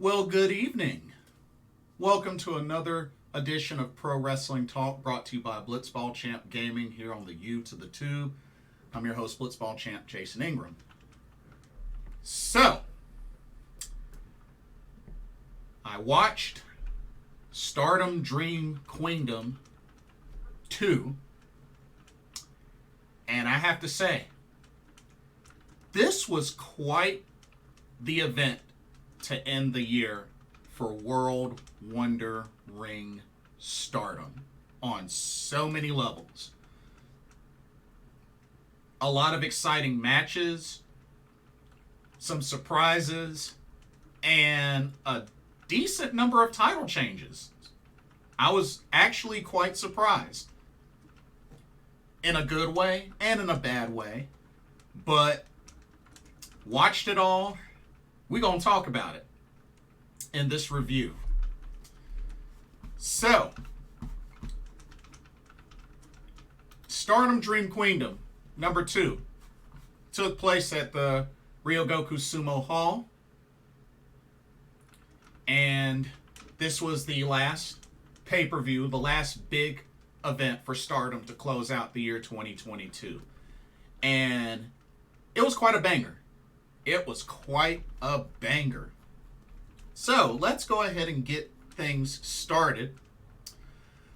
Well, good evening. Welcome to another edition of Pro Wrestling Talk brought to you by Blitzball Champ Gaming here on the U to the Tube. I'm your host, Blitzball Champ Jason Ingram. So, I watched Stardom Dream Queendom II, and I have to say, this was quite the event to end the year for World Wonder Ring Stardom on so many levels. A lot of exciting matches, some surprises, and a decent number of title changes. I was actually quite surprised. In a good way and in a bad way. But watched it all. We're going to talk about it in this review. So, Stardom Dream Queendom number 2 took place at the Ryogoku Sumo Hall. And this was the last pay-per-view, the last big event for Stardom to close out the year 2022. And it was quite a banger. It was quite a banger. So, let's go ahead and get things started.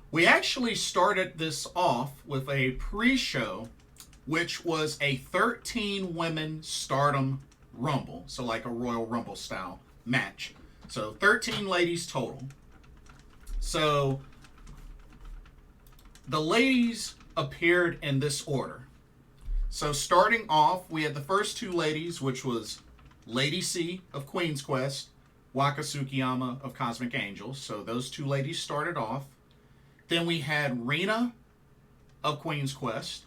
We actually started this off with a pre-show, which was a 13 women Stardom Rumble. So, like a Royal Rumble style match. So, 13 ladies total. So, the ladies appeared in this order. So starting off, we had the first two ladies, which was Lady C of Queen's Quest, Waka Tsukiyama of Cosmic Angels. So those two ladies started off. Then we had Rina of Queen's Quest,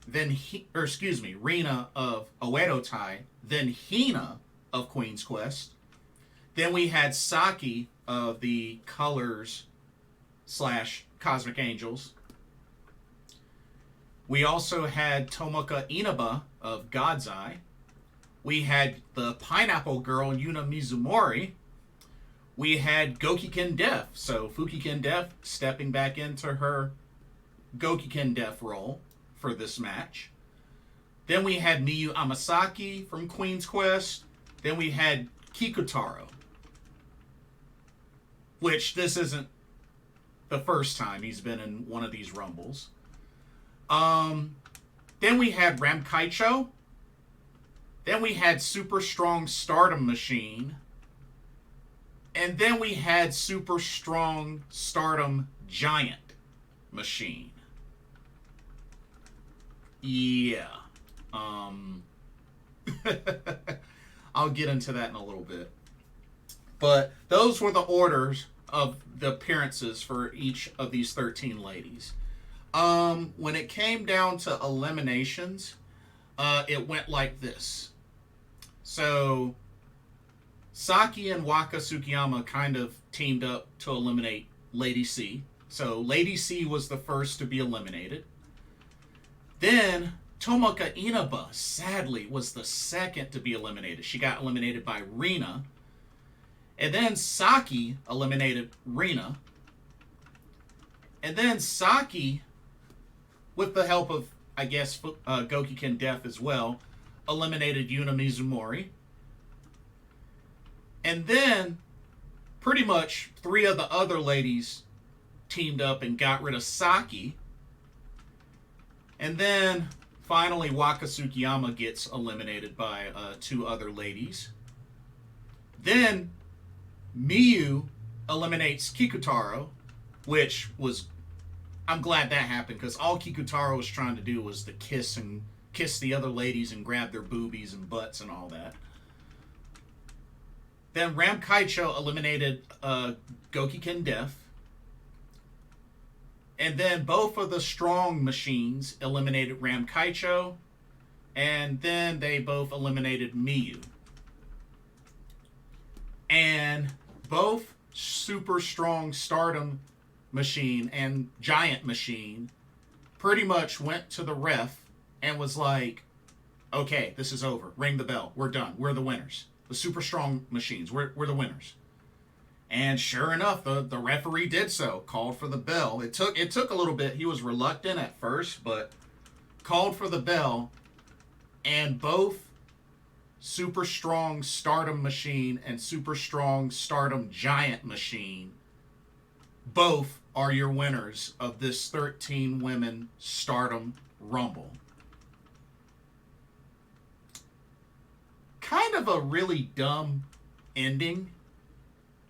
then Rina of Oedo Tai, then Hina of Queen's Quest. Then we had Saki of the Colors / Cosmic Angels. We also had Tomoka Inaba of God's Eye. We had the Pineapple Girl, Yuna Mizumori. We had Gokiken Def, so Fukiken Def stepping back into her Gokiken Def role for this match. Then we had Miyu Amasaki from Queen's Quest. Then we had Kikutaro, which this isn't the first time he's been in one of these Rumbles. Then we had Ramkaicho. Then we had Super Strong Stardom Machine. And then we had Super Strong Stardom Giant Machine. Yeah. I'll get into that in a little bit. But those were the orders of the appearances for each of these 13 ladies. When it came down to eliminations, it went like this. So, Saki and Waka Tsukiyama kind of teamed up to eliminate Lady C. So, Lady C was the first to be eliminated. Then, Tomoka Inaba, sadly, was the second to be eliminated. She got eliminated by Rina. And then Saki eliminated Rina. And then Saki, with the help of, I guess, Gokiken Def as well, eliminated Yuna Mizumori. And then, pretty much, 3 of the other ladies teamed up and got rid of Saki. And then, finally, Waka Tsukiyama gets eliminated by 2 other ladies. Then, Miyu eliminates Kikutaro, which was... I'm glad that happened, because all Kikutaro was trying to do was to kiss the other ladies and grab their boobies and butts and all that. Then Ramkaicho eliminated Gokiken Def. And then both of the strong machines eliminated Ramkaicho. And then they both eliminated Miyu. And both Super Strong Stardom Machine and Giant Machine pretty much went to the ref and was like, okay, this is over. Ring the bell. We're done. We're the winners. The Super Strong Machines. We're the winners. And sure enough, the referee did so, called for the bell. It took a little bit. He was reluctant at first, but called for the bell, and both Super Strong Stardom Machine and Super Strong Stardom Giant Machine both are your winners of this 13 women Stardom Rumble. Kind of a really dumb ending.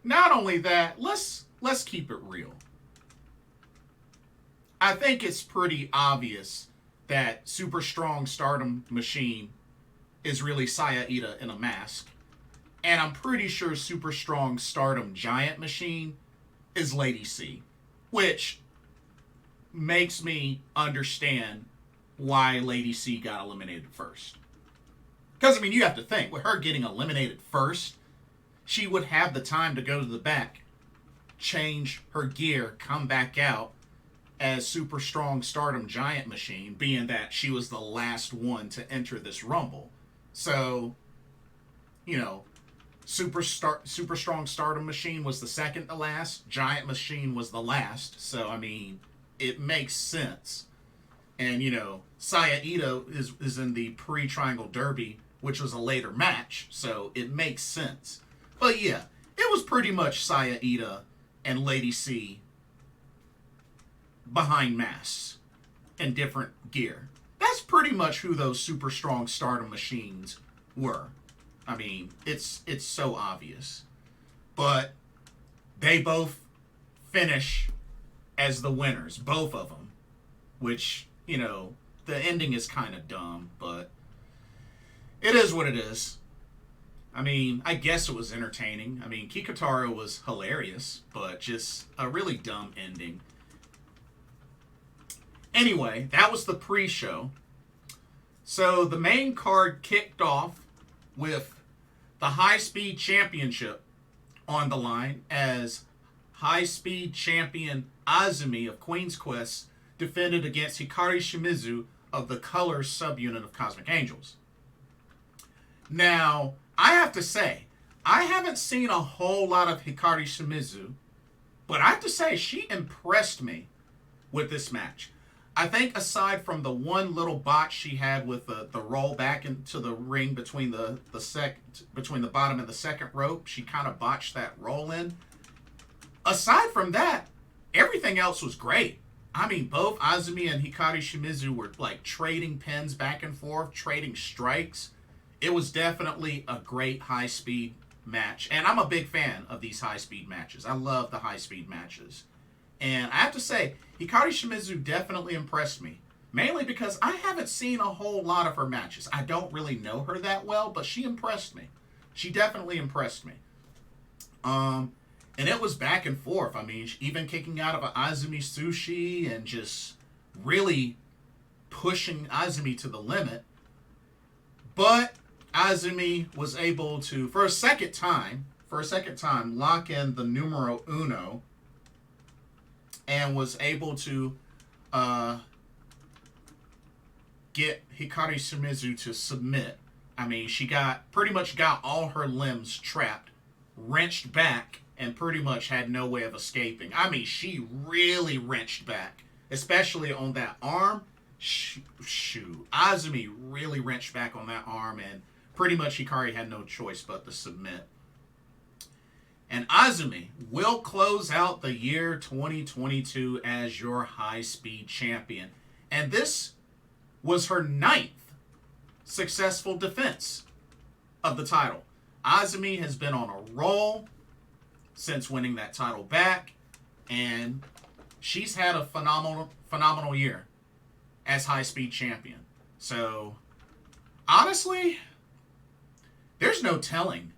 Not only that, let's keep it real. I think it's pretty obvious that Super Strong Stardom Machine is really Iida in a mask. And I'm pretty sure Super Strong Stardom Giant Machine is Lady C. Which makes me understand why Lady C got eliminated first. Because, I mean, you have to think, with her getting eliminated first, she would have the time to go to the back, change her gear, come back out as Super Strong Stardom Giant Machine, being that she was the last one to enter this Rumble. So, you know, Super Strong Stardom Machine was the second to last, Giant Machine was the last. So, I mean, it makes sense. And, you know, Iida is in the pre-Triangle Derby, which was a later match, so it makes sense. But yeah, it was pretty much Iida and Lady C behind masks and different gear. That's pretty much who those Super Strong Stardom Machines were. I mean, it's so obvious. But they both finish as the winners, both of them. Which, you know, the ending is kind of dumb, but it is what it is. I mean, I guess it was entertaining. I mean, Kikutaro was hilarious, but just a really dumb ending. Anyway, that was the pre-show. So the main card kicked off with the High Speed Championship on the line as High Speed Champion Azumi of Queen's Quest defended against Hikari Shimizu of the Colors subunit of Cosmic Angels. Now, I have to say, I haven't seen a whole lot of Hikari Shimizu, but I have to say she impressed me with this match. I think aside from the one little botch she had with the roll back into the ring between between the bottom and the second rope, she kind of botched that roll in. Aside from that, everything else was great. I mean, both Azumi and Hikari Shimizu were like trading pins back and forth, trading strikes. It was definitely a great high-speed match. And I'm a big fan of these high-speed matches. I love the high-speed matches. And I have to say, Hikari Shimizu definitely impressed me. Mainly because I haven't seen a whole lot of her matches. I don't really know her that well, but she impressed me. She definitely impressed me. And it was back and forth. I mean, even kicking out of an Azumi Sushi and just really pushing Azumi to the limit. But Azumi was able to, for a second time, lock in the numero uno and was able to get Hikari Shimizu to submit. I mean, she pretty much got all her limbs trapped, wrenched back, and pretty much had no way of escaping. I mean, she really wrenched back, especially on that arm. Shoot, Azumi really wrenched back on that arm, and pretty much Hikari had no choice but to submit. And Azumi will close out the year 2022 as your high-speed champion. And this was her 9th successful defense of the title. Azumi has been on a roll since winning that title back, and she's had a phenomenal year as high-speed champion. So, honestly, there's no telling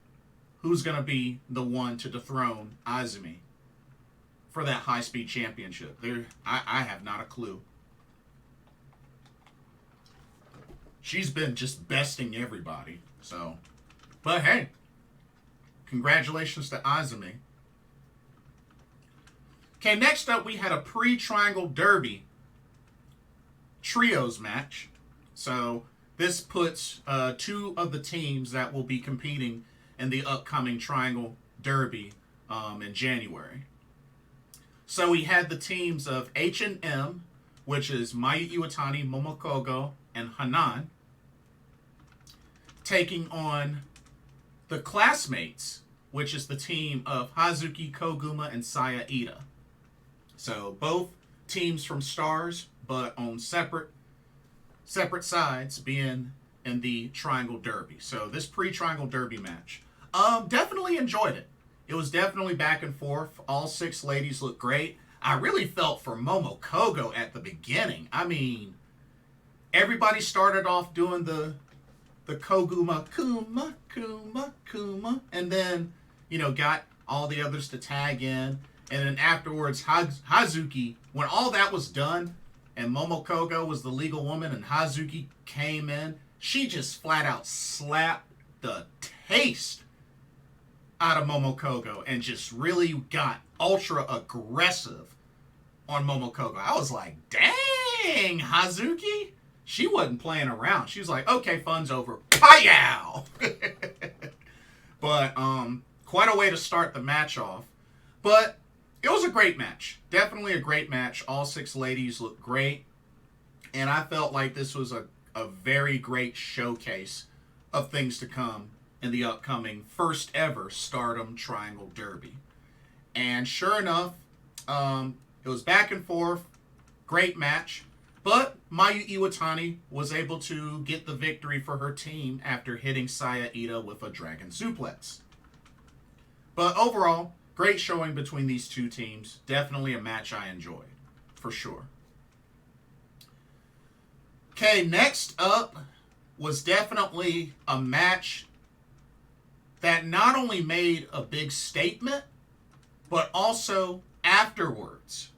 who's going to be the one to dethrone Azumi for that high-speed championship. I have not a clue. She's been just besting everybody. So, but hey, congratulations to Azumi. Okay, next up we had a pre-Triangle Derby trios match. So this puts 2 of the teams that will be competing in the upcoming Triangle Derby in January. So we had the teams of H&M, which is Mayu Iwatani, Momo Kohgo, and Hanan, taking on the Classmates, which is the team of Hazuki, Koguma, and Iida. So both teams from Stars, but on separate sides, being in the Triangle Derby. So this pre-Triangle Derby match, definitely enjoyed it. It was definitely back and forth. All 6 ladies looked great. I really felt for Momo Kohgo at the beginning. I mean, everybody started off doing the Koguma, kuma, and then, got all the others to tag in. And then afterwards, Hazuki, when all that was done, and Momo Kohgo was the legal woman, and Hazuki came in, she just flat out slapped the taste out of Momo Kohgo and just really got ultra aggressive on Momo Kohgo. I was like, dang, Hazuki? She wasn't playing around. She was like, okay, fun's over. Pow! But quite a way to start the match off. But it was a great match. Definitely a great match. All 6 ladies looked great. And I felt like this was a very great showcase of things to come in the upcoming first ever Stardom Triangle Derby. And sure enough, it was back and forth. Great match. But Mayu Iwatani was able to get the victory for her team after hitting Iida with a Dragon Suplex. But overall, great showing between these two teams. Definitely a match I enjoyed, for sure. Okay, next up was definitely a match that not only made a big statement, but also afterwards,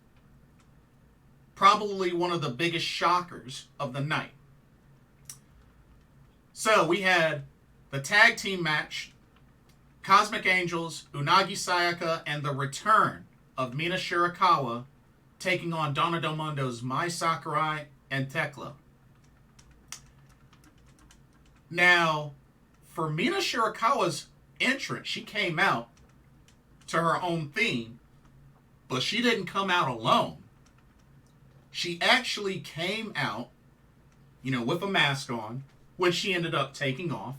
probably one of the biggest shockers of the night. So we had the tag team match, Cosmic Angels, Unagi Sayaka, and the return of Mina Shirakawa taking on Donna Del Mondo's Mai Sakurai and Thekla. Now, for Mina Shirakawa's entrance, she came out to her own theme, but she didn't come out alone. She actually came out, with a mask on, which she ended up taking off.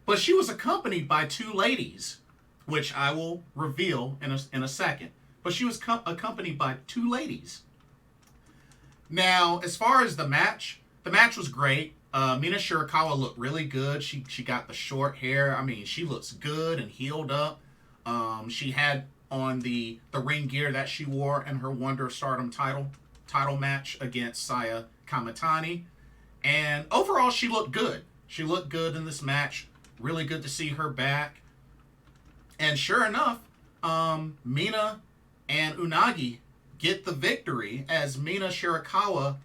But she was accompanied by 2 ladies, which I will reveal in a second. But she was accompanied by 2 ladies. Now, as far as the match was great. Mina Shirakawa looked really good. She got the short hair. I mean, she looks good and healed up. She had on the ring gear that she wore in her Wonder of Stardom title match against Saya Kamitani. And overall, she looked good. She looked good in this match. Really good to see her back. And sure enough, Mina and Unagi get the victory as Mina Shirakawa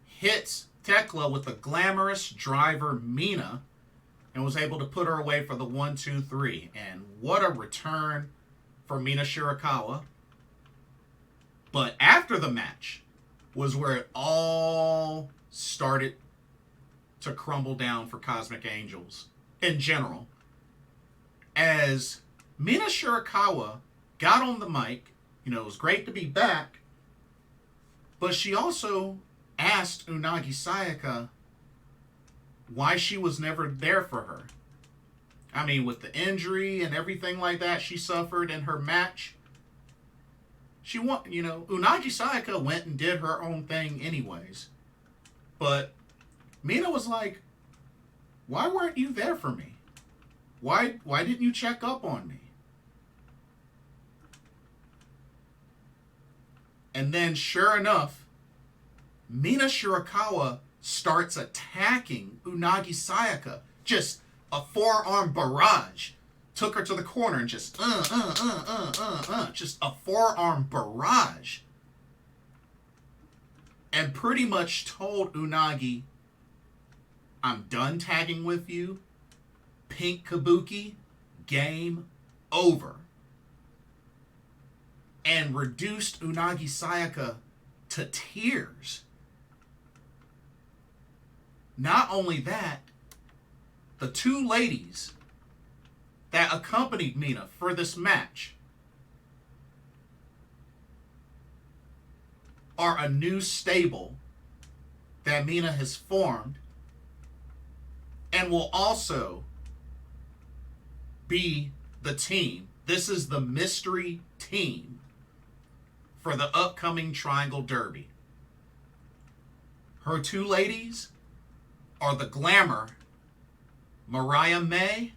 hits Thekla with a glamorous driver Mina and was able to put her away for the 1-2-3. And what a return for Mina Shirakawa. But after the match was where it all started to crumble down for Cosmic Angels in general. As Mina Shirakawa got on the mic, it was great to be back, but she also asked Unagi Sayaka why she was never there for her. I mean, with the injury and everything like that she suffered in her match, Unagi Sayaka went and did her own thing anyways. But Mina was like, why weren't you there for me? Why didn't you check up on me? And then, sure enough, Mina Shirakawa starts attacking Unagi Sayaka. Just a forearm barrage. Took her to the corner and just, just a forearm barrage. And pretty much told Unagi, I'm done tagging with you. Pink Kabuki, game over. And reduced Unagi Sayaka to tears. Not only that, the 2 ladies that accompanied Mina for this match are a new stable that Mina has formed and will also be the team. This is the mystery team for the upcoming Triangle Derby. Her two ladies are the Glamour, Mariah May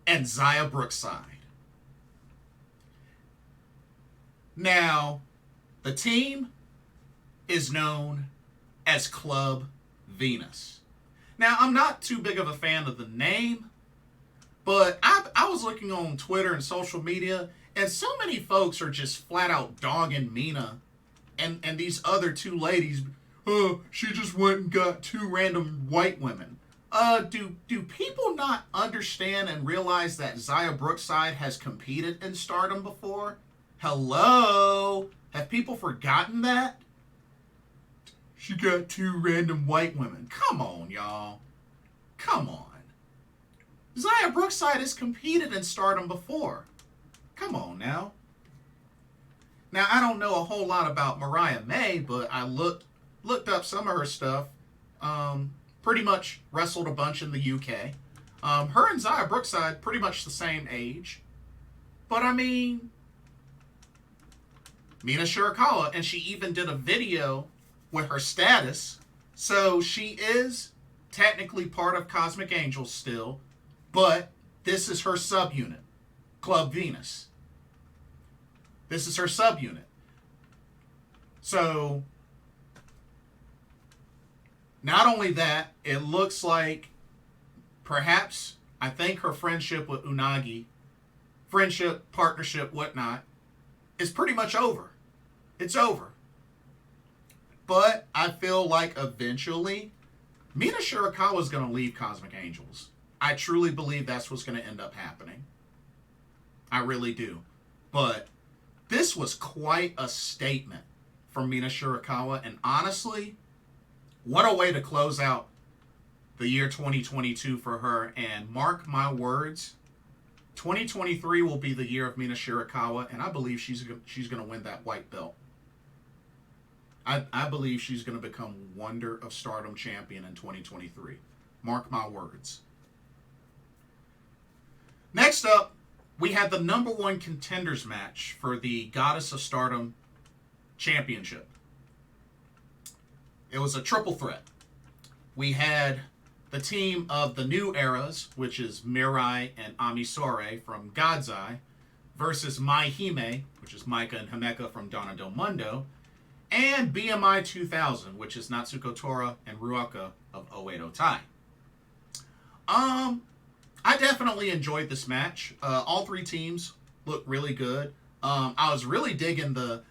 and Xia Brookside. Now, the team is known as Club Venus. Now, I'm not too big of a fan of the name, but I was looking on Twitter and social media, and so many folks are just flat out dogging Mina and these other two ladies. Oh, she just went and got two random white women. Do people not understand and realize that Xia Brookside has competed in Stardom before? Hello? Have people forgotten that? She got two random white women. Come on, y'all. Come on. Xia Brookside has competed in Stardom before. Come on now. Now, I don't know a whole lot about Mariah May, but I looked up some of her stuff. Pretty much wrestled a bunch in the UK. Her and Xia Brookside pretty much the same age. But I mean, Mina Shirakawa, and she even did a video with her status. So she is technically part of Cosmic Angels still, but this is her subunit, Club Venus. This is her subunit. So, not only that, it looks like perhaps, I think her friendship with Unagi, friendship, partnership, whatnot, is pretty much over. It's over. But I feel like eventually, Mina Shirakawa is going to leave Cosmic Angels. I truly believe that's what's going to end up happening. I really do. But this was quite a statement from Mina Shirakawa. And honestly, what a way to close out the year 2022 for her. And mark my words, 2023 will be the year of Mina Shirakawa. And I believe she's going to win that white belt. I believe she's going to become Wonder of Stardom champion in 2023. Mark my words. Next up, we had the number one contenders match for the Goddess of Stardom championship. It was a triple threat. We had the team of the new eras, which is Mirai and Sourei from God's Eye, versus MaiHime, which is Maika and Himeka from Donna del Mondo, and BMI 2000, which is Natsuko, Tora, and Ruaka of 08 Otai. I definitely enjoyed this match. All three teams looked really good. I was really digging the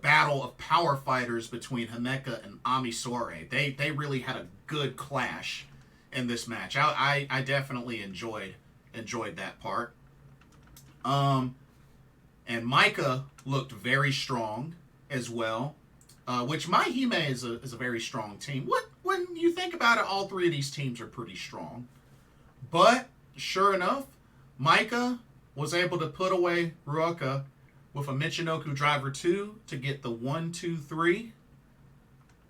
battle of power fighters between Himeka and Sourei. They really had a good clash in this match. I definitely enjoyed that part. And Maika looked very strong as well. Which MaiHime is a very strong team. When you think about it, all three of these teams are pretty strong. But sure enough, Maika was able to put away Ruaka with a Michinoku Driver 2 to get the 1-2-3.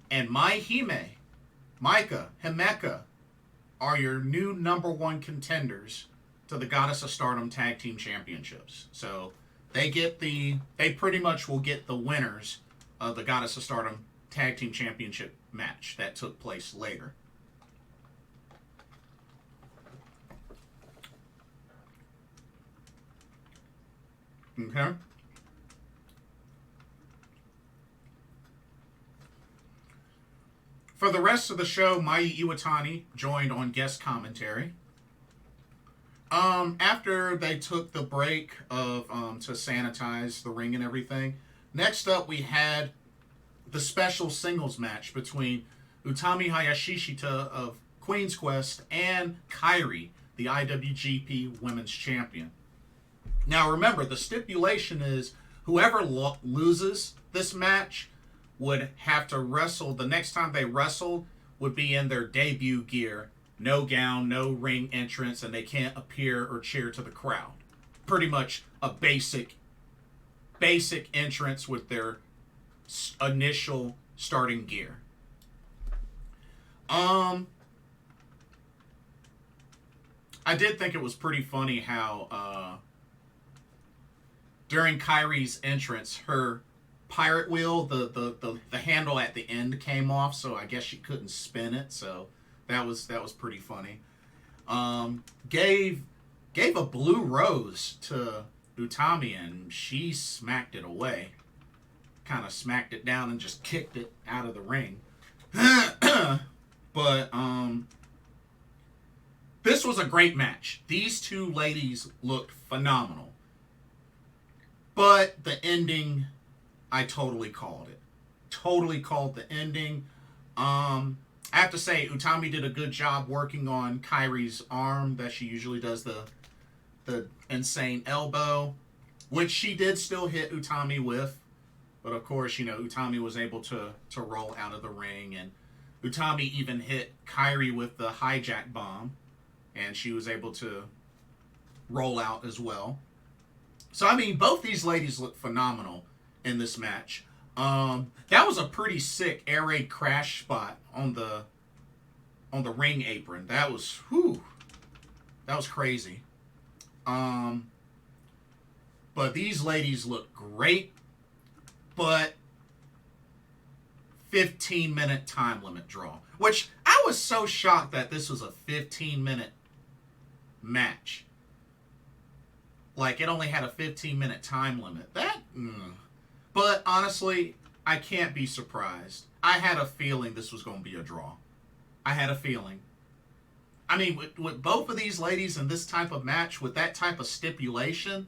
And MaiHime, Maika, Himeka are your new number one contenders to the Goddess of Stardom Tag Team Championships. So they pretty much will get the winners of the Goddess of Stardom Tag Team Championship match that took place later. Okay. For the rest of the show, Mayu Iwatani joined on guest commentary. After they took the break of to sanitize the ring and everything, next up we had the special singles match between Utami Hayashishita of Queen's Quest and Kairi, the IWGP Women's Champion. Now remember, the stipulation is whoever loses this match would have to wrestle. The next time they wrestled would be in their debut gear no gown, no ring entrance, and they can't appear or cheer to the crowd. Pretty much a basic entrance with their initial starting gear. I did think it was pretty funny how during Kairi's entrance, her pirate wheel, the handle at the end came off, so I guess she couldn't spin it. So that was pretty funny. Gave a blue rose to Utami, and she smacked it away. Kind of smacked it down and just kicked it out of the ring. But this was a great match. These two ladies looked phenomenal. But the ending, I totally called it. Totally called the ending. I have to say, Utami did a good job working on Kairi's arm that she usually does the insane elbow, which she did still hit Utami with. But of course, Utami was able to roll out of the ring, and Utami even hit Kairi with the hijack bomb, and she was able to roll out as well. So, I mean, both these ladies look phenomenal in this match. That was a pretty sick air raid crash spot on the ring apron. That was crazy. But these ladies look great. But 15-minute time limit draw, which I was so shocked that this was a 15-minute match. Like, it only had a 15-minute time limit. But honestly, I can't be surprised. I had a feeling this was going to be a draw. I had a feeling. I mean, with both of these ladies in this type of match, with that type of stipulation,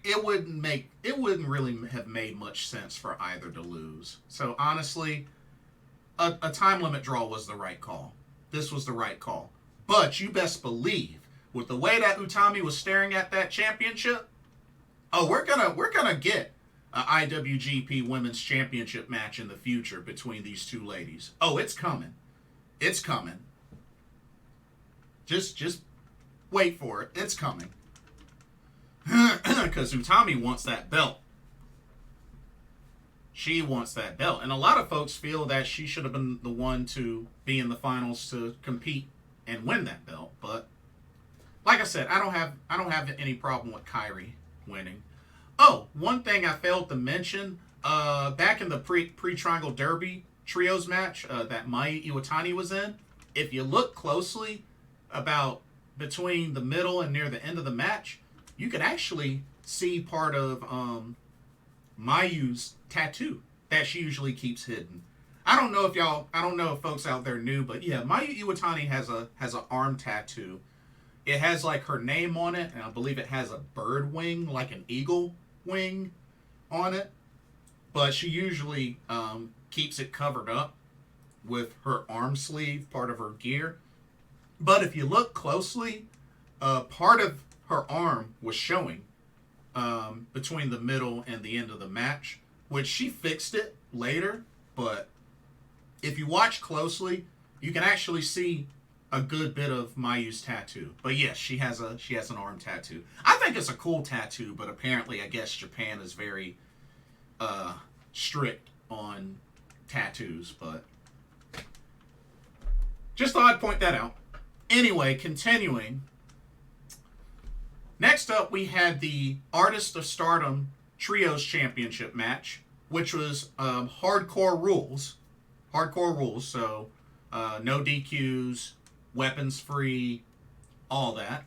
it wouldn't really have made much sense for either to lose. So honestly, a time limit draw was the right call. This was the right call. But you best believe, with the way that Utami was staring at that championship, we're gonna get an IWGP Women's Championship match in the future between these two ladies. Oh, it's coming. It's coming. Just wait for it. It's coming. Because Utami wants that belt. She wants that belt. And a lot of folks feel that she should have been the one to be in the finals to compete and win that belt. But like I said, I don't have any problem with Kairi winning. Oh, one thing I failed to mention, back in the pre-Triangle Derby trios match that Mayu Iwatani was in, if you look closely about between the middle and near the end of the match, you can actually see part of Mayu's tattoo that she usually keeps hidden. I don't know if folks out there knew, but yeah, Mayu Iwatani has an arm tattoo. It has like her name on it, and I believe it has a bird wing, like an eagle wing on it. But she usually keeps it covered up with her arm sleeve, part of her gear. But if you look closely, part of her arm was showing between the middle and the end of the match, which she fixed it later. But if you watch closely, you can actually see a good bit of Mayu's tattoo. But yes, she has an arm tattoo. I think it's a cool tattoo, but apparently I guess Japan is very strict on tattoos. But just thought I'd point that out. Anyway, continuing. Next up, we had the Artist of Stardom Trios Championship match, which was hardcore rules. Hardcore rules, so no DQs, weapons free, all that.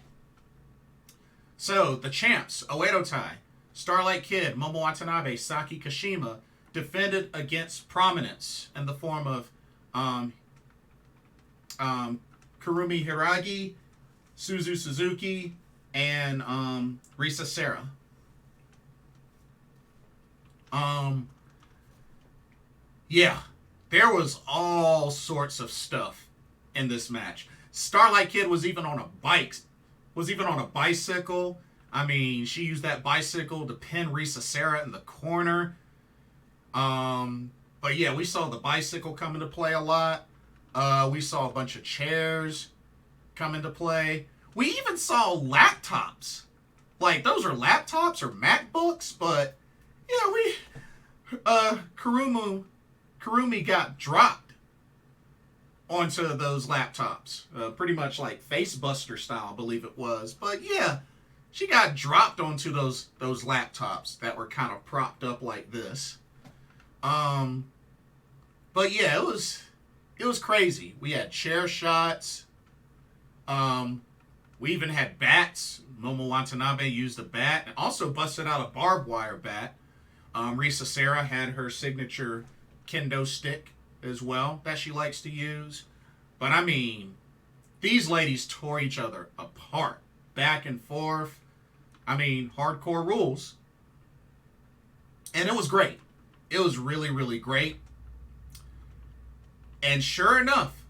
So, the champs, Oedo Tai, Starlight Kid, Momo Watanabe, Saki Kashima, defended against Prominence in the form of Kurumi Hiragi, Suzu Suzuki, and Risa Sera. Yeah, there was all sorts of stuff in this match. Starlight Kid was even on a bicycle. I mean, she used that bicycle to pin Risa Sera in the corner. But yeah, we saw the bicycle come into play a lot. We saw a bunch of chairs. come into play. We even saw laptops. Like, those are laptops or MacBooks, but, Kurumi got dropped onto those laptops. Pretty much like Facebuster style, I believe it was. But yeah, she got dropped onto those laptops that were kind of propped up like this. But yeah, it was crazy. We had chair shots. We even had bats. Momo Watanabe used a bat and also busted out a barbed wire bat. Risa Sera had her signature kendo stick as well that she likes to use. But I mean, these ladies tore each other apart, back and forth. I mean, hardcore rules. And it was great. It was really, really great. And sure enough,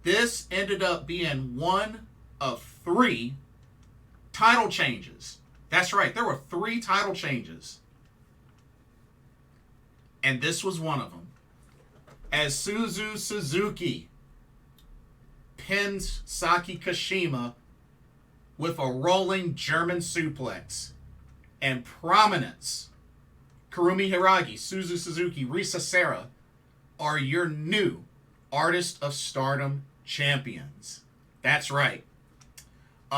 this ended up being one of 3 title changes. That's right, there were 3 title changes. And this was one of them. As Suzu Suzuki pins Saki Kashima with a rolling German suplex. And Prominence, Kurumi Hiragi, Suzu Suzuki, Risa Sera are your new Artist of Stardom champions. That's right. If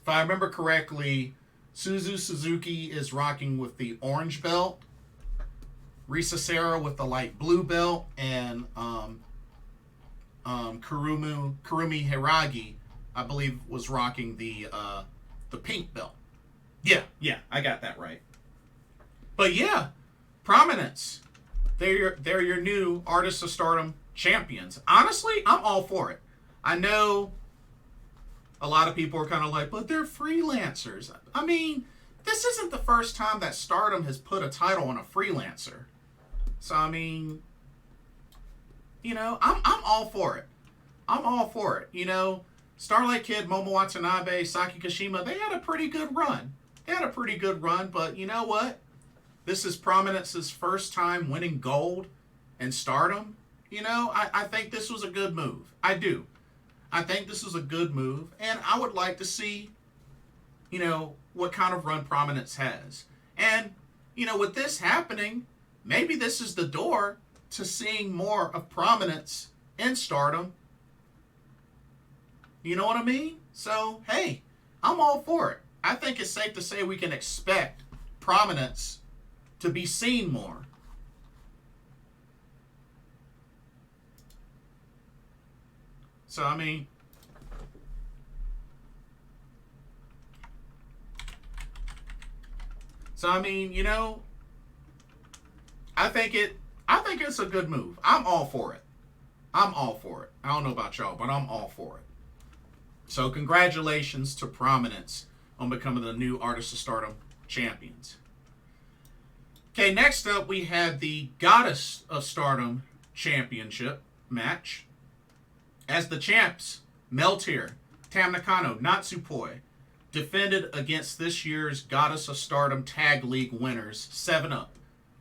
I remember correctly, Suzu Suzuki is rocking with the orange belt, Risa Sera with the light blue belt, and Kurumi Hiragi, I believe, was rocking the pink belt. Yeah, I got that right. But yeah, Prominence. They're your new Artists of Stardom champions. Honestly, I'm all for it. I know a lot of people are kind of like, but they're freelancers. I mean, this isn't the first time that Stardom has put a title on a freelancer. So, I mean, I'm all for it. I'm all for it. Starlight Kid, Momo Watanabe, Saki Kashima, they had a pretty good run. But you know what? This is Prominence's first time winning gold in Stardom. I think this was a good move. I do. I think this was a good move, and I would like to see, what kind of run Prominence has. And, with this happening, maybe this is the door to seeing more of Prominence in Stardom. You know what I mean? So, hey, I'm all for it. I think it's safe to say we can expect Prominence to be seen more. So, I mean, I think it's a good move. I'm all for it. I don't know about y'all, but I'm all for it. So, congratulations to Prominence on becoming the new Artist of Stardom champions. Okay, next up we had the Goddess of Stardom Championship match. As the champs, Meltear, Tam Nakano, Natsupoi, defended against this year's Goddess of Stardom Tag League winners, 7-Up,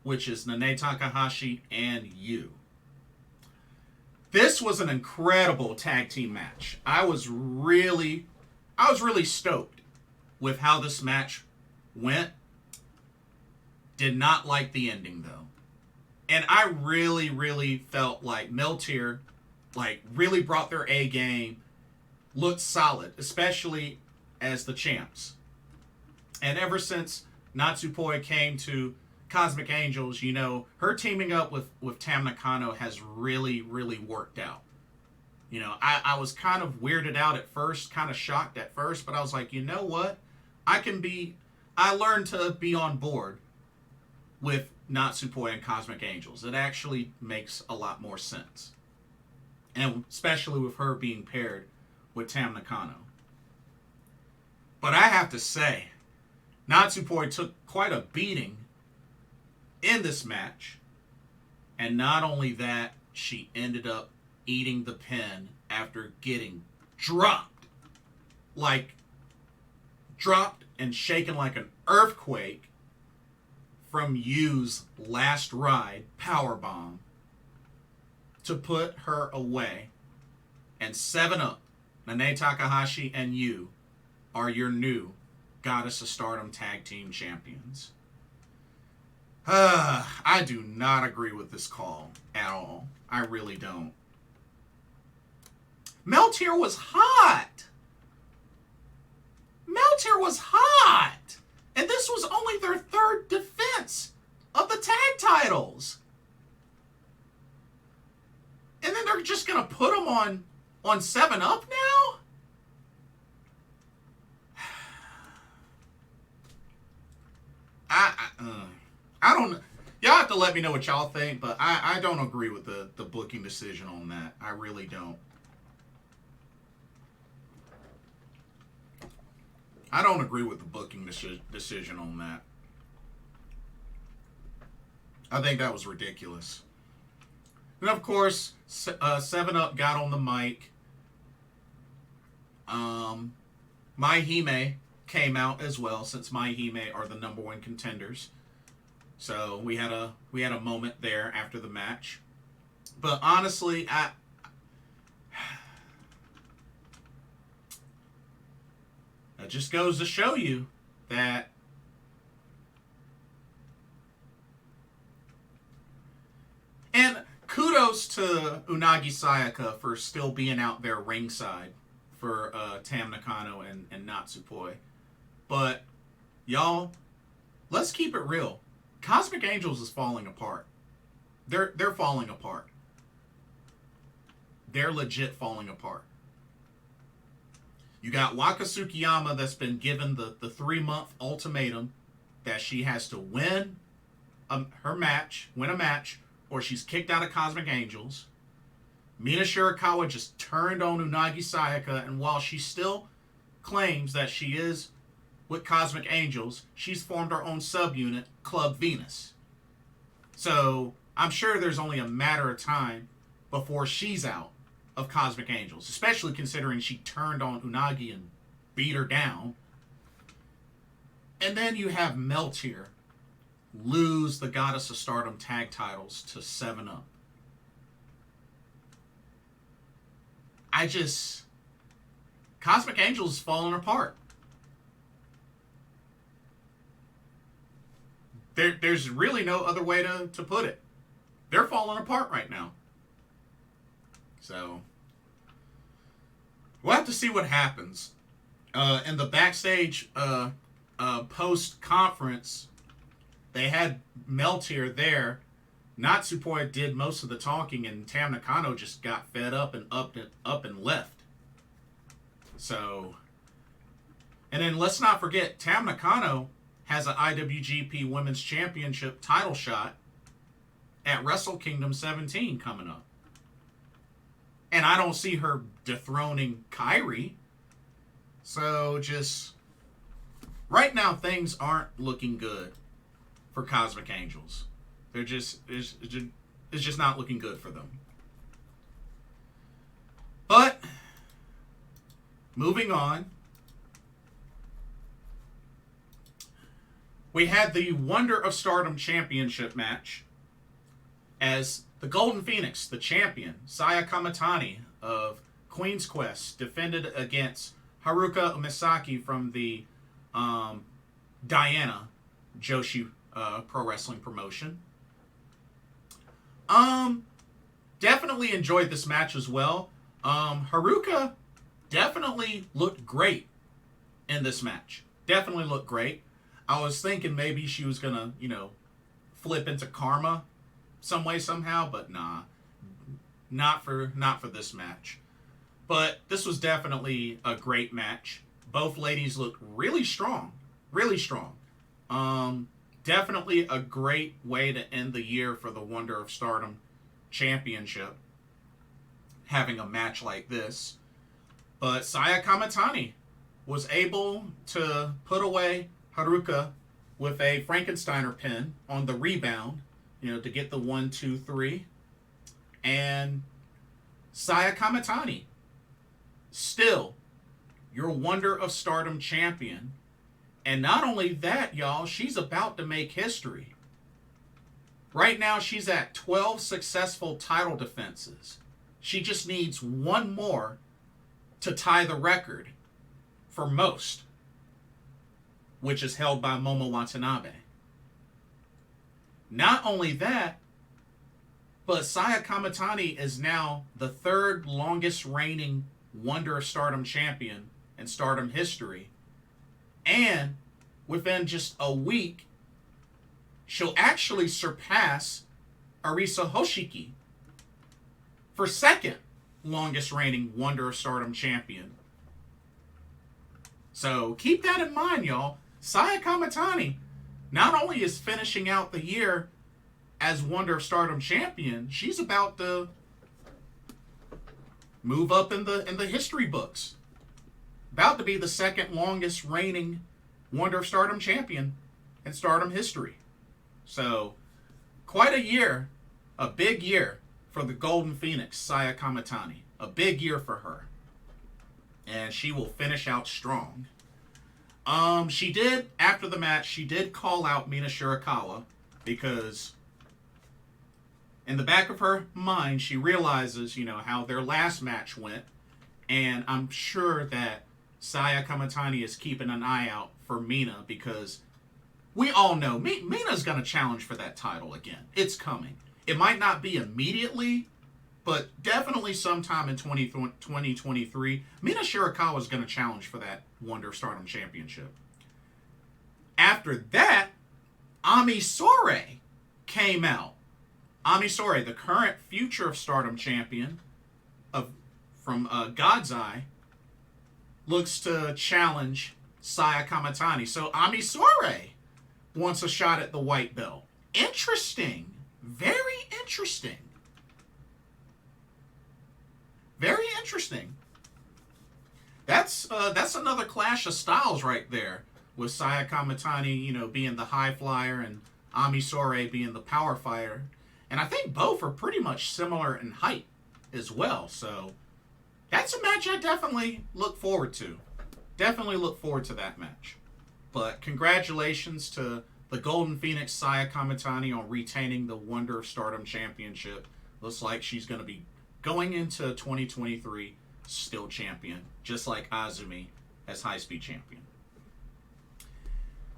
which is Nene Takahashi and Yu. This was an incredible tag team match. I was really stoked with how this match went. Did not like the ending, though. And I really, really felt like Meltear really brought their A game, looked solid, especially as the champs. And ever since Natsupoi came to Cosmic Angels, her teaming up with Tam Nakano has really, really worked out. I was kind of weirded out at first, kind of shocked at first, but I was like, you know what? I learned to be on board with Natsupoi and Cosmic Angels. It actually makes a lot more sense. And especially with her being paired with Tam Nakano. But I have to say, Natsupoi took quite a beating in this match. And not only that, she ended up eating the pin after getting dropped and shaken like an earthquake from Yu's last ride powerbomb to put her away And 7-Up, Nanae Takahashi and you are your new Goddess of Stardom Tag Team Champions. I do not agree with this call at all. I really don't. Meltier was hot. Meltier was hot. And this was only their third defense of the tag titles. And then they're just going to put them on 7-Up now? I don't know. Y'all have to let me know what y'all think, but I don't agree with the booking decision on that. I really don't. I don't agree with the booking decision on that. I think that was ridiculous. And of course, 7-Up got on the mic. MaiHime came out as well, since MaiHime are the #1 contenders. So we had a moment there after the match. But honestly, that just goes to show you that and kudos to Unagi Sayaka for still being out there ringside for Tam Nakano and Natsuko. But y'all, let's keep it real. Cosmic Angels is falling apart. They're falling apart. They're legit falling apart. You got Waka Tsukiyama that's been given the 3-month ultimatum that she has to win a match, or she's kicked out of Cosmic Angels. Mina Shirakawa just turned on Unagi Sayaka, and while she still claims that she is with Cosmic Angels, she's formed her own subunit, Club Venus. So I'm sure there's only a matter of time before she's out of Cosmic Angels, especially considering she turned on Unagi and beat her down. And then you have Meltier lose the Goddess of Stardom tag titles to 7-Up. Cosmic Angels is falling apart. There's really no other way to put it. They're falling apart right now. So, we'll have to see what happens. In the backstage post-conference, they had Meltier there. Natsuko did most of the talking, and Tam Nakano just got fed up and up and left. So, and then let's not forget, Tam Nakano has an IWGP Women's Championship title shot at Wrestle Kingdom 17 coming up. And I don't see her dethroning Kairi. So just right now, things aren't looking good for Cosmic Angels. They're just it's just not looking good for them. But moving on, we had the Wonder of Stardom Championship match as the Golden Phoenix, the champion, Sayaka Mitani of Queen's Quest, defended against Haruka Misaki from the Diana Joshi Pro Wrestling promotion. Definitely enjoyed this match as well. Haruka definitely looked great in this match. Definitely looked great. I was thinking maybe she was gonna, flip into Karma some way somehow, but nah, not for this match. But this was definitely a great match. Both ladies looked really strong, really strong. Definitely a great way to end the year for the Wonder of Stardom Championship, having a match like this. But Sayaka Mitani was able to put away Haruka with a Frankensteiner pin on the rebound, to get the 1, 2, 3. And Sayaka Mitani, still your Wonder of Stardom champion. And not only that, y'all, she's about to make history. Right now, she's at 12 successful title defenses. She just needs one more to tie the record for most, which is held by Momo Watanabe. Not only that, but Sayaka Kamitani is now the third longest reigning Wonder of Stardom champion in Stardom history. And within just a week, she'll actually surpass Arisa Hoshiki for second longest reigning Wonder of Stardom champion. So keep that in mind, y'all. Sayaka Kamitani not only is finishing out the year as Wonder of Stardom champion, she's about to move up in the history books. About to be the second longest reigning Wonder of Stardom champion in Stardom history. So, quite a year, a big year for the Golden Phoenix, Sayaka Kamitani. A big year for her. And she will finish out strong. She did, after the match, she did call out Mina Shirakawa because in the back of her mind, she realizes, how their last match went. And I'm sure that Sayaka Kamitani is keeping an eye out for Mina because we all know Mina's going to challenge for that title again. It's coming. It might not be immediately, but definitely sometime in 2023, Mina Shirakawa is going to challenge for that Wonder of Stardom Championship. After that, Ami Sourei came out. Ami Sourei, the current Future of Stardom champion from God's Eye, looks to challenge Sayaka Kamitani. So Ami Sourei wants a shot at the white belt. Interesting. Very interesting. Very interesting. That's another clash of styles right there, with Sayaka Kamitani, being the high flyer and Ami Sourei being the power flyer. And I think both are pretty much similar in height as well. So that's a match I definitely look forward to. Definitely look forward to that match. But congratulations to the Golden Phoenix Sayaka Kamitani on retaining the Wonder of Stardom Championship. Looks like she's going to be going into 2023 still champion, just like Azumi as high-speed champion.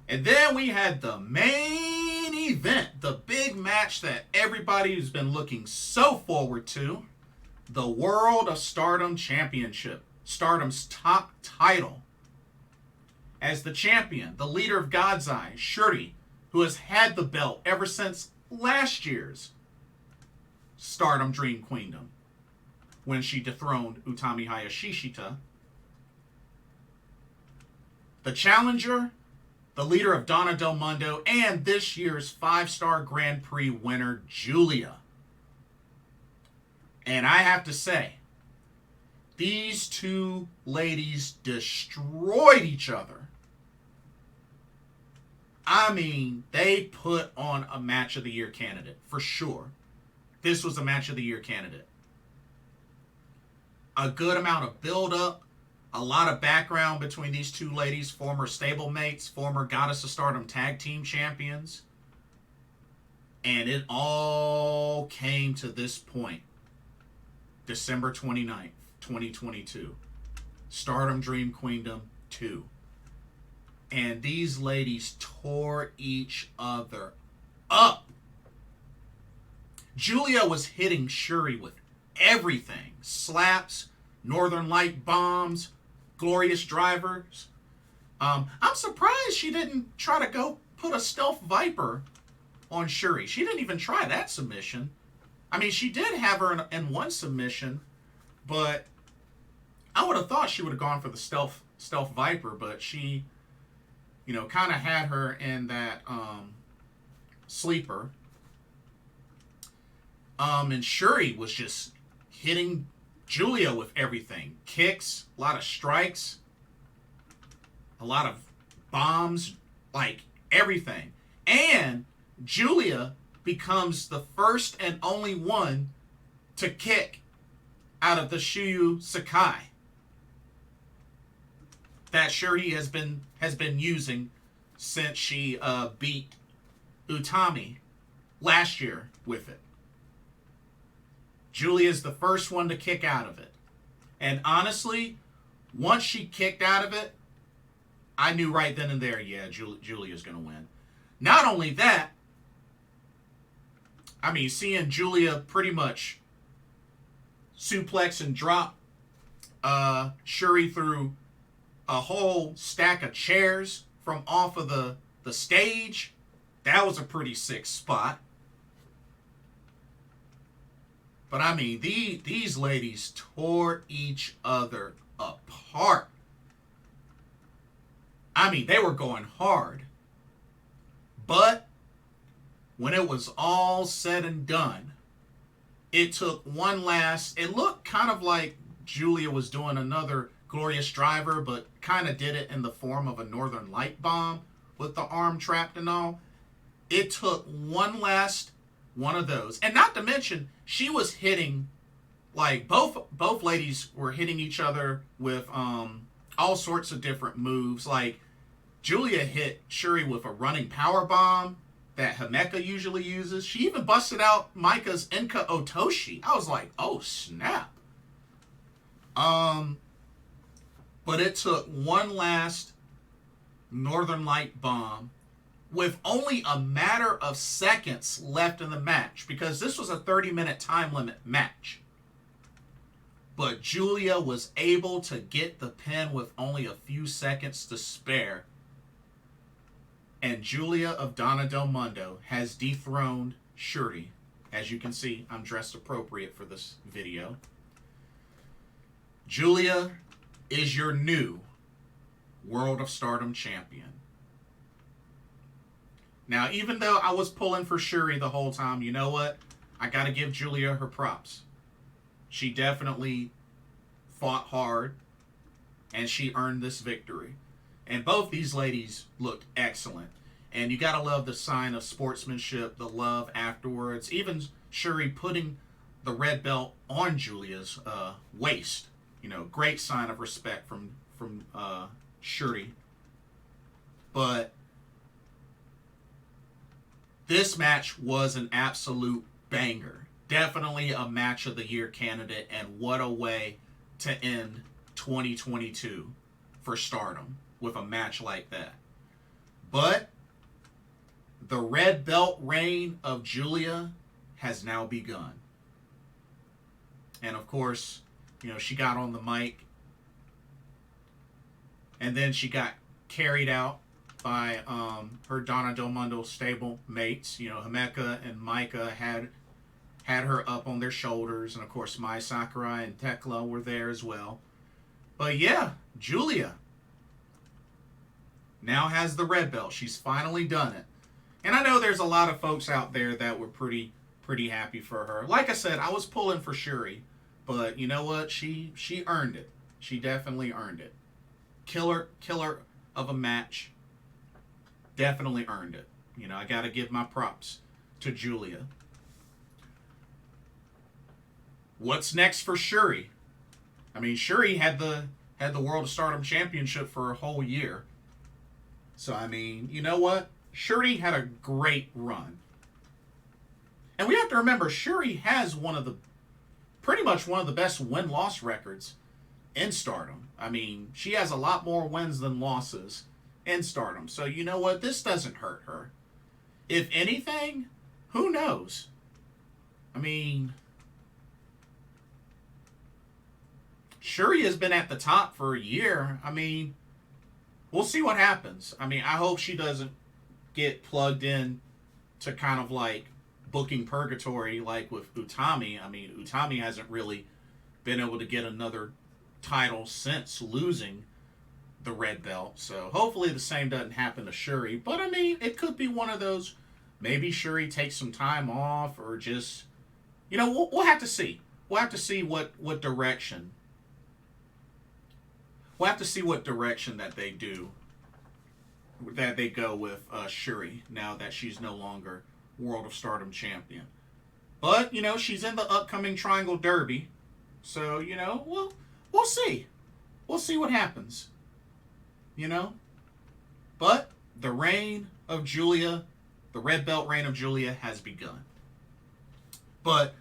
And then we had the main event, the big match that everybody's been looking so forward to, the World of Stardom Championship, Stardom's top title. As the champion, the leader of God's Eye, Shuri, who has had the belt ever since last year's Stardom Dream Queendom, when she dethroned Utami Hayashishita. The challenger, the leader of Donna Del Mundo, and this year's 5-star Grand Prix winner, Giulia. And I have to say, these two ladies destroyed each other. I mean, they put on a Match of the Year candidate, for sure. This was a Match of the Year candidate. A good amount of build-up, a lot of background between these two ladies, former stablemates, former Goddess of Stardom tag team champions. And it all came to this point. December 29th, 2022. Stardom Dream Queendom 2. And these ladies tore each other up. Giulia was hitting Shuri with everything. Slaps, Northern Light bombs, glorious drivers. I'm surprised she didn't try to go put a stealth viper on Shuri. She didn't even try that submission. I mean, she did have her in one submission, but I would have thought she would have gone for the stealth viper, but she, kind of had her in that sleeper. And Shuri was just hitting Giulia with everything. Kicks, a lot of strikes, a lot of bombs, like everything. And Giulia becomes the first and only one to kick out of the Shuyu Sakai that Shuri has been using since she beat Utami last year with it. Julia's the first one to kick out of it. And honestly, once she kicked out of it, I knew right then and there, yeah, Julia's going to win. Not only that, I mean, seeing Julia pretty much suplex and drop Shuri through a whole stack of chairs from off of the stage, that was a pretty sick spot. But I mean, these ladies tore each other apart. I mean, they were going hard. But when it was all said and done, it took one last... It looked kind of like Julia was doing another Glorious Driver, but kind of did it in the form of a Northern Light bomb with the arm trapped and all. It took one last one of those. And not to mention, she was hitting... Like, both ladies were hitting each other with all sorts of different moves. Like, Julia hit Shuri with a running power bomb that Himeka usually uses. She even busted out Maika's Enka Otoshi. I was like, oh snap. But it took one last Northern Light bomb with only a matter of seconds left in the match, because this was a 30-minute time limit match. But Julia was able to get the pin with only a few seconds to spare. And Julia of Donna Del Mondo has dethroned Shuri. As you can see, I'm dressed appropriate for this video. Julia is your new World of Stardom champion. Now, even though I was pulling for Shuri the whole time, you know what? I gotta give Julia her props. She definitely fought hard, and she earned this victory. And both these ladies looked excellent. And you gotta love the sign of sportsmanship, the love afterwards. Even Shuri putting the red belt on Julia's waist. You know, great sign of respect from Shuri. But this match was an absolute banger. Definitely a match of the year candidate, and what a way to end 2022 for Stardom with a match like that. But the red belt reign of Julia has now begun. And of course, you know, she got on the mic, and then she got carried out by her Donna Del Mondo stable mates. You know, Himeka and Maika had her up on their shoulders, and of course Mai Sakurai and Thekla were there as well. But yeah, Julia now has the red belt. She's finally done it. And I know there's a lot of folks out there that were pretty happy for her. Like I said, I was pulling for Shuri, but you know what? She earned it. She definitely earned it. Killer of a match. Definitely earned it. You know, I got to give my props to Julia. What's next for Shuri? I mean, Shuri had the World of Stardom Championship for a whole year. So, I mean, you know what? Shuri had a great run. And we have to remember, Shuri has pretty much one of the best win-loss records in Stardom. I mean, she has a lot more wins than losses in Stardom. So, you know what? This doesn't hurt her. If anything, who knows? I mean, Shuri has been at the top for a year. I mean, we'll see what happens. I mean, I hope she doesn't get plugged in to kind of like booking purgatory like with Utami. I mean, Utami hasn't really been able to get another title since losing the red belt. So hopefully the same doesn't happen to Shuri. But I mean, it could be one of those. Maybe Shuri takes some time off, or just, you know, we'll have to see. We'll have to see what direction. We'll have to see what direction that they go with Shuri now that she's no longer World of Stardom champion. But, you know, she's in the upcoming Triangle Derby. So, you know, we'll see. We'll see what happens. You know? But the reign of Julia, the red belt reign of Julia has begun. But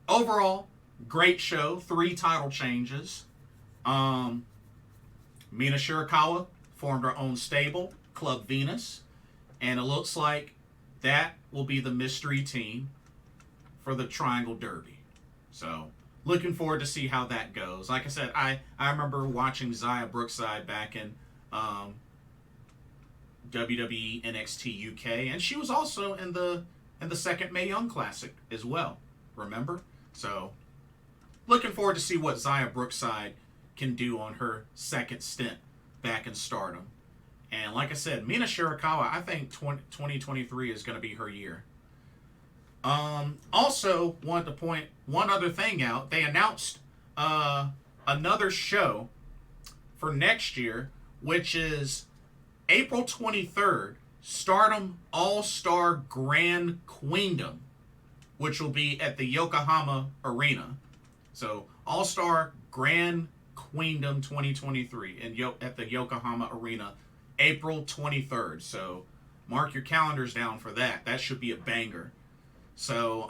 overall, great show. 3 title changes. Mina Shirakawa formed her own stable, Club Venus, and it looks like that will be the mystery team for the Triangle Derby. So, looking forward to see how that goes. Like I said, I remember watching Xia Brookside back in WWE NXT UK, and she was also in the second Mae Young Classic as well. Remember? So, looking forward to see what Xia Brookside can do on her second stint back in Stardom. And like I said, Mina Shirakawa, I think 2023 is going to be her year. Also, wanted to point one other thing out. They announced another show for next year, which is April 23rd, Stardom All-Star Grand Queendom, which will be at the Yokohama Arena. So, All-Star Grand Queendom 2023 at the Yokohama Arena, April 23rd. So, mark your calendars down for that. That should be a banger. So,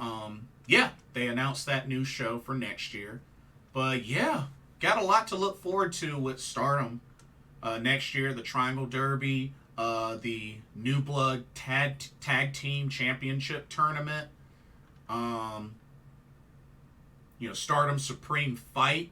yeah, they announced that new show for next year. But, yeah, got a lot to look forward to with Stardom next year. The Triangle Derby, the New Blood Tag Team Championship Tournament, Stardom Supreme Fight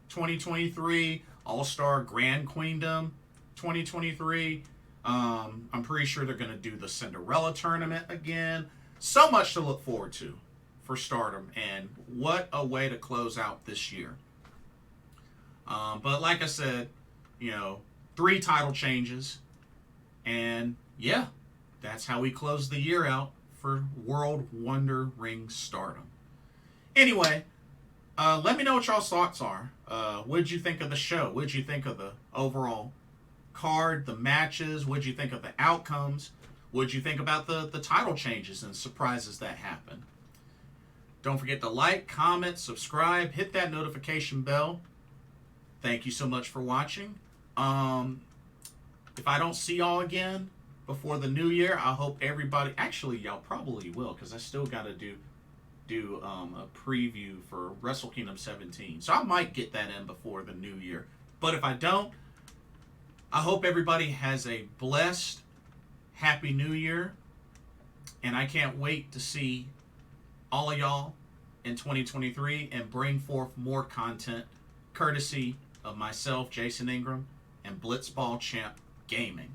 2023, All-Star Grand Queendom 2023. I'm pretty sure they're going to do the Cinderella Tournament again. So much to look forward to for Stardom, and what a way to close out this year. But like I said, 3 title changes, and yeah, that's how we close the year out for World Wonder Ring Stardom. Anyway, let me know what y'all's thoughts are. What did you think of the show? What did you think of the overall card, the matches? What did you think of the outcomes? What did you think about the title changes and surprises that happened? Don't forget to like, comment, subscribe, hit that notification bell. Thank you so much for watching. If I don't see y'all again before the new year, I hope everybody... Actually, y'all probably will, because I still got to do a preview for Wrestle Kingdom 17. So I might get that in before the new year. But if I don't, I hope everybody has a blessed, happy new year. And I can't wait to see all of y'all in 2023 and bring forth more content courtesy of myself, Jason Ingram, and Blitzball Champ Gaming.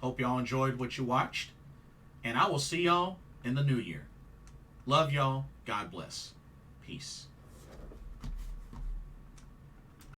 Hope y'all enjoyed what you watched, and I will see y'all in the new year. Love y'all. God bless. Peace.